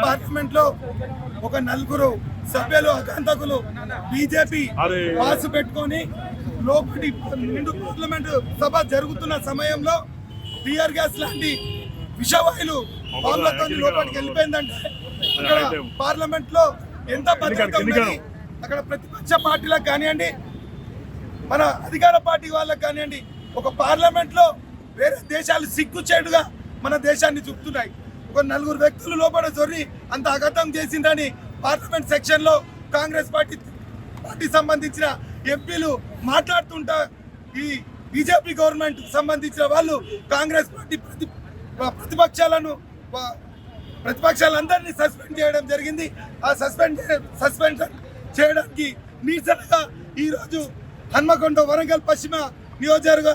Parliament లో ఒక నలుగురు సభ్యులు అకాంతకులు బీజేపీ పాసు పెట్టుకొని లోపలి నిండు పార్లమెంట్ సభ జరుగుతున్న సమయంలో టియర్ గ్యాస్ లాంటి విషవాయులు బాంబులతో లోపలికి వెళ్ళిపోయిందంటే అక్కడ పార్లమెంట్ లో ఎంత భద్రత ఉన్నది. అక్కడ ప్రతిపక్ష పార్టీలకు కానివ్వండి, మన అధికార పార్టీ వాళ్ళకి కానివ్వండి, ఒక పార్లమెంట్ లో వేరే దేశాలు సిగ్గుచేటుగా మన దేశాన్ని చూపుతున్నాయి. ఒక నలుగురు వ్యక్తులు లోపల జొర్రి అంత అఘాతం చేసిందని పార్లమెంట్ సెక్షన్ లో కాంగ్రెస్ పార్టీ సంబంధించిన ఎంపీలు మాట్లాడుతుంటా ఈ బీజేపీ గవర్నమెంట్ సంబంధించిన వాళ్ళు కాంగ్రెస్ పార్టీ ప్రతిపక్షాలందరినీ సస్పెండ్ చేయడం జరిగింది. ఆ సస్పెన్షన్ చేయడానికి నిరసనగా ఈరోజు హన్మకొండ వరంగల్ పశ్చిమ నియోజకవర్గ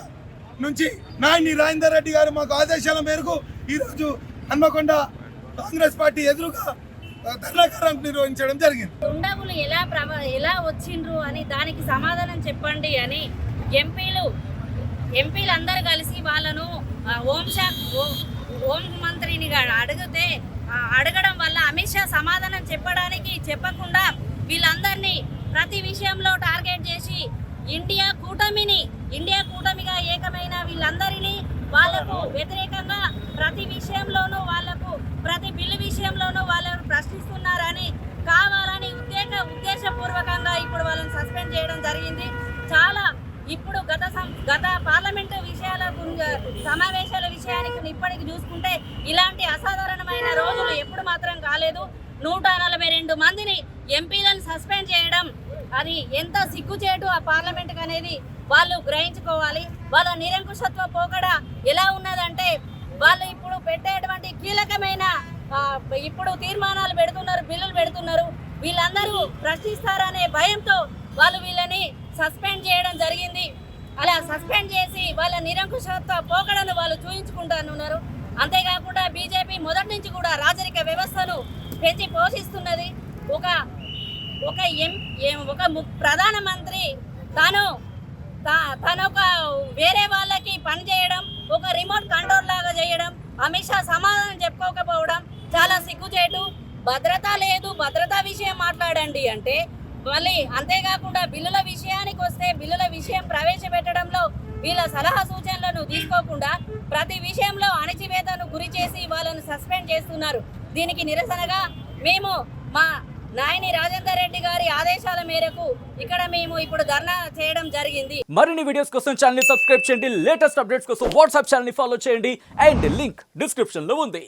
నుంచి నాయని రాజేందర్ రెడ్డి గారు మాకు ఆదేశాల మేరకు ఈరోజు హన్మకొండ కాంగ్రెస్ పార్టీ ఎదురుగా ధర్నాకారం నిర్వహించడం జరిగింది. దుండగులు ఎలా వచ్చిండ్రు అని దానికి సమాధానం చెప్పండి అని ఎంపీలు అందరూ కలిసి వాళ్ళను హోం మంత్రిని అడగడం వల్ల అమిత్ షా సమాధానం చెప్పకుండా వీళ్ళందరినీ ప్రతి విషయంలో టార్గెట్ చేసి ఇండియా కూటమిగా ఏకమైన వీళ్ళందరినీ వాళ్లకు వ్యతిరేకంగా ప్రతి బిల్లు విషయంలోనూ వాళ్ళను ప్రశ్నిస్తున్నారని కావాలని ఉద్దేశపూర్వకంగా ఇప్పుడు వాళ్ళని సస్పెండ్ చేయడం జరిగింది. చాలా ఇప్పుడు గత పార్లమెంటు సమావేశాల విషయానికి ఇప్పటికి చూసుకుంటే ఇలాంటి అసాధారణమైన రోజులు ఎప్పుడు మాత్రం కాలేదు. 142 మందిని ఎంపీలను సస్పెండ్ చేయడం అది ఎంత సిగ్గుచేటు ఆ పార్లమెంట్కి అనేది వాళ్ళు గ్రహించుకోవాలి. వాళ్ళ నిరంకుశత్వ పోకడ ఎలా ఉన్నదంటే వాళ్ళు ఇప్పుడు పెట్టేటువంటి కీలకమైన ఇప్పుడు తీర్మానాలు పెడుతున్నారు, బిల్లులు పెడుతున్నారు. వీళ్ళందరూ ప్రశ్నిస్తారనే భయంతో వాళ్ళు వీళ్ళని సస్పెండ్ చేయడం జరిగింది. అలా సస్పెండ్ చేసి వాళ్ళ నిరంకుశత్వ పోకడను వాళ్ళు చూయించుకుంటున్నారు. అంతేకాకుండా బీజేపీ మొదటి నుంచి కూడా రాజరిక వ్యవస్థను పెంచి పోషిస్తున్నది. ఒక ప్రధానమంత్రి తను ఒక వేరే వాళ్ళకి పని చేయడం, ఒక రిమోట్ కంట్రోల్ లాగా చేయడం, అమిత్ షా సమాధానం చెప్పుకోకపోవడం చాలా సిగ్గుచేటు. భద్రత లేదు, భద్రతా విషయం మాట్లాడండి అంటే మళ్ళీ అంతేకాకుండా బిల్లుల విషయానికి వస్తే బిల్లుల విషయం ప్రవేశపెట్టడంలో వీళ్ళ సలహా సూచనలను తీసుకోకుండా ప్రతి విషయంలో అణచివేతను గురి చేసి వాళ్ళను సస్పెండ్ చేస్తున్నారు. దీనికి నిరసనగా మేము మా నాయని రాజేందర్ రెడ్డి గారి ఆదేశాల మేరకు ఇక్కడ మేము ఇప్పుడు ధర్నా చేయడం జరిగింది. మరిన్ని వీడియోస్ కోసం ఛానల్ ని సబ్స్క్రైబ్ చేయండి. లేటెస్ట్ అప్డేట్స్ కోసం వాట్సాప్ ఛానల్ ని ఫాలో చేయండి. అండ్ లింక్ డిస్క్రిప్షన్ లో ఉంది.